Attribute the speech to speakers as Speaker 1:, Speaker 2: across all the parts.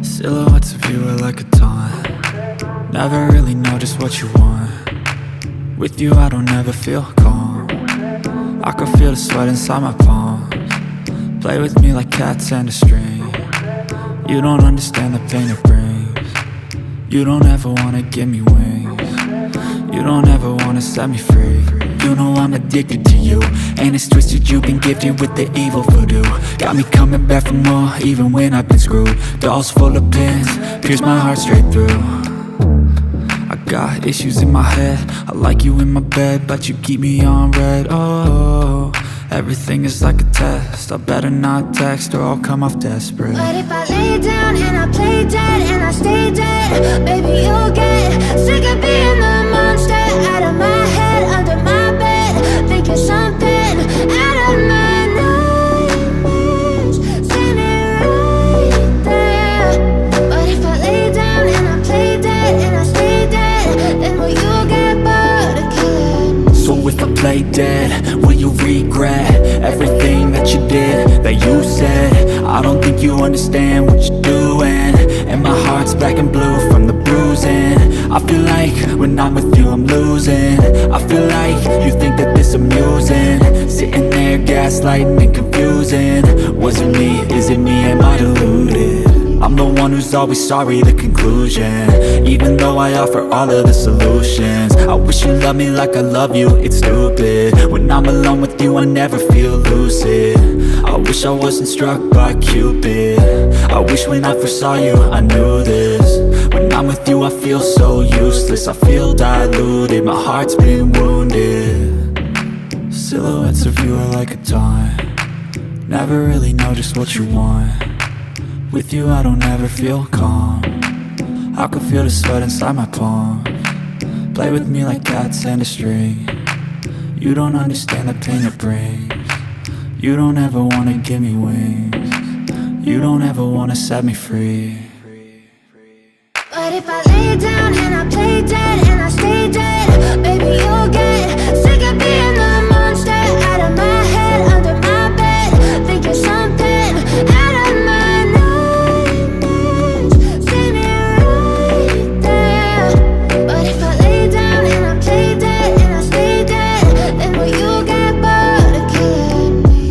Speaker 1: Silhouettes of you are like a taunt. Never really know just what you want. With you I don't ever feel calm. I can feel the sweat inside my palms. Play with me like cats and a string. You don't understand the pain it brings. You don't ever wanna give me wings. You don't ever wanna set me free. You know I'm addicted to you, and it's twisted, you've been gifted with the evil voodoo. Got me coming back for more, even when I've been screwed. Dolls full of pins, pierce my heart straight through. I got issues in my head, I like you in my bed, but you keep me on red. Oh, everything is like a test, I better not text or I'll come off desperate.
Speaker 2: But if I lay down and I play dead and I stay dead, baby you'll get sick of being the monster out of my head, under my bed, thinking something out of my nightmares, standing right there. But if I lay down and I play dead and I stay dead, then will you get bored of killing me?
Speaker 1: So if I play dead, will you regret everything that you did, that you said? I don't think you understand what you're doing, and my heart's black and blue from the bruising. I feel like when I'm with you I'm losing. I feel like you think that this amusing, sitting there gaslighting and confusing. Was it me? Is it me? Am I deluded? I'm the one who's always sorry, the conclusion, even though I offer all of the solutions. I wish you loved me like I love you, it's stupid. When I'm alone with you I never feel lucid. I wish I wasn't struck by Cupid. I wish when I first saw you I knew this. When I'm with you I feel so useless, I feel diluted, my heart's been wounded. Silhouettes of you are like a taunt. Never really know just what you want. With you I don't ever feel calm. I can feel the sweat inside my palms. Play with me like cats and a string. You don't understand the pain it brings. You don't ever wanna give me wings. You don't ever wanna set me free.
Speaker 2: But if I lay down and I play dead and I stay dead, baby you'll get sick of being the monster out of my head, under my bed, thinking something out of my nightmares, standing right there. But if I lay down and I play dead and I stay dead, then will you get bored of killing me?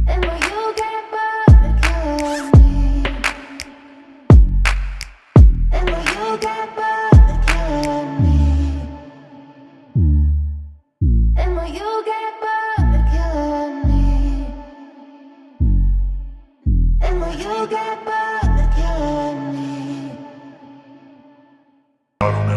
Speaker 2: Then will you get bored of killing me? And will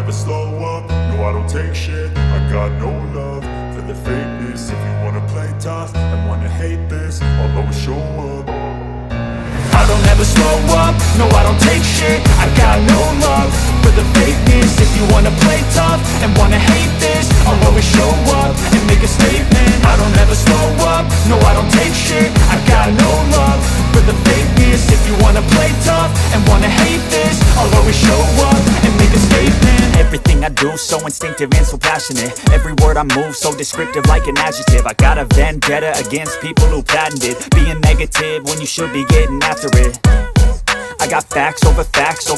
Speaker 3: never slow up, no I don't take shit. I got no love for the fakeness. If you wanna play tough and wanna hate this, I'll always show up.
Speaker 1: I don't ever slow up, no I don't take shit. I got no love for the fakeness. If you wanna play tough and wanna hate this, I'll always show up and make a statement. I don't ever slow up, no I don't take shit. I got no love for the fakeness. If you wanna play tough and wanna hate this, I'll always show up and make a statement. Everything I do so instinctive and so passionate. Every word I move so descriptive like an adjective. I got a vendetta against people who patented being negative when you should be getting after it. I got facts over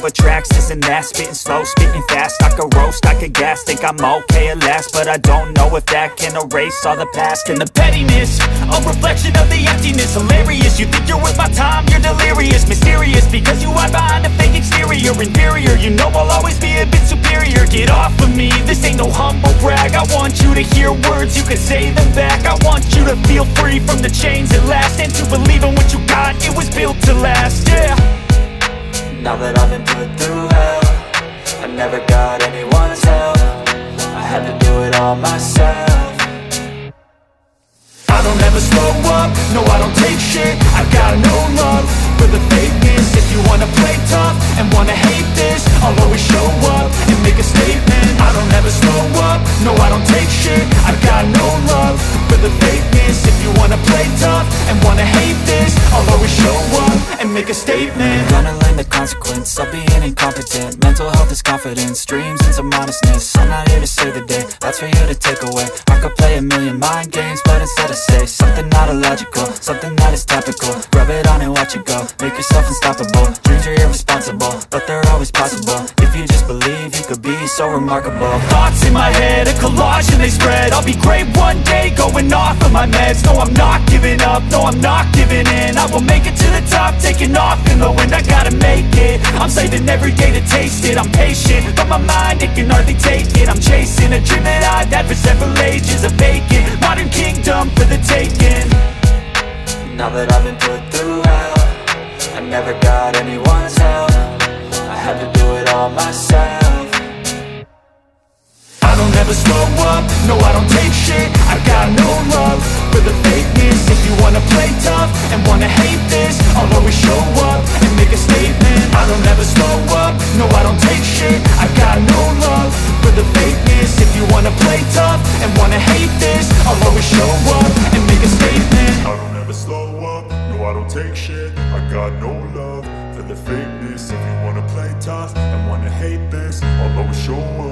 Speaker 1: tracks, this and that. Spitting slow, spitting fast, I could roast, I could gas. Think I'm okay at last, but I don't know if that can erase all the past. And the pettiness, a reflection of the emptiness. Hilarious, you think you're worth my time, you're delirious. Mysterious, because you hide behind a fake exterior. Inferior, you know I'll always be a bit superior. Get off of me, this ain't no humble brag. I want you to hear words, you can say them back. I want you to feel free from the chains at last, and to believe in what you got, it was built to last, yeah.
Speaker 4: Now that I've been put through hell, I never got anyone's help. I had to do it all myself.
Speaker 1: I don't ever slow up, no I don't take shit. I got no love for the fakeness. If you wanna play tough and wanna hate this, I'll always show up and make a statement. I don't ever slow up, no I don't take shit. I got no love for the fakeness. If you wanna play tough and wanna hate this, I'll always show up and make a statement.
Speaker 4: Gonna learn the consequence of being incompetent. Mental health is confidence, dreams into modestness. I'm not here to save the day, that's for you to take away. I could play a million mind games, but instead I say something not illogical, something that is topical. Rub it on and watch it go, make yourself unstoppable. Dreams are irresponsible, but they're always possible. If you just believe, you could be so remarkable.
Speaker 1: Thoughts in my head, a collage and they spread. I'll be great one day, going off of my meds. No, I'm not giving up, no, I'm not giving in. I will make it to the top, taking off in the wind. I gotta make it, I'm saving every day to taste it. I'm patient, but my mind, it can hardly take it. I'm chasing a dream that I've had for several ages. A vacant, modern kingdom for the taking.
Speaker 4: Now that I've been put through hell, I never got anyone's help. I had to do it all myself.
Speaker 1: I don't ever slow up, no I don't take shit. I got no love for the fakeness. If you wanna play tough and wanna hate this, I'll always show up and make a statement. I don't ever slow up, no I don't take shit. I got no love for the fakeness. If you wanna play tough and wanna hate this, I'll always show up and make a statement.
Speaker 3: I don't ever slow up, no I don't take shit. I got no love for the fakeness. If you wanna play tough and wanna hate this, I'll always show up.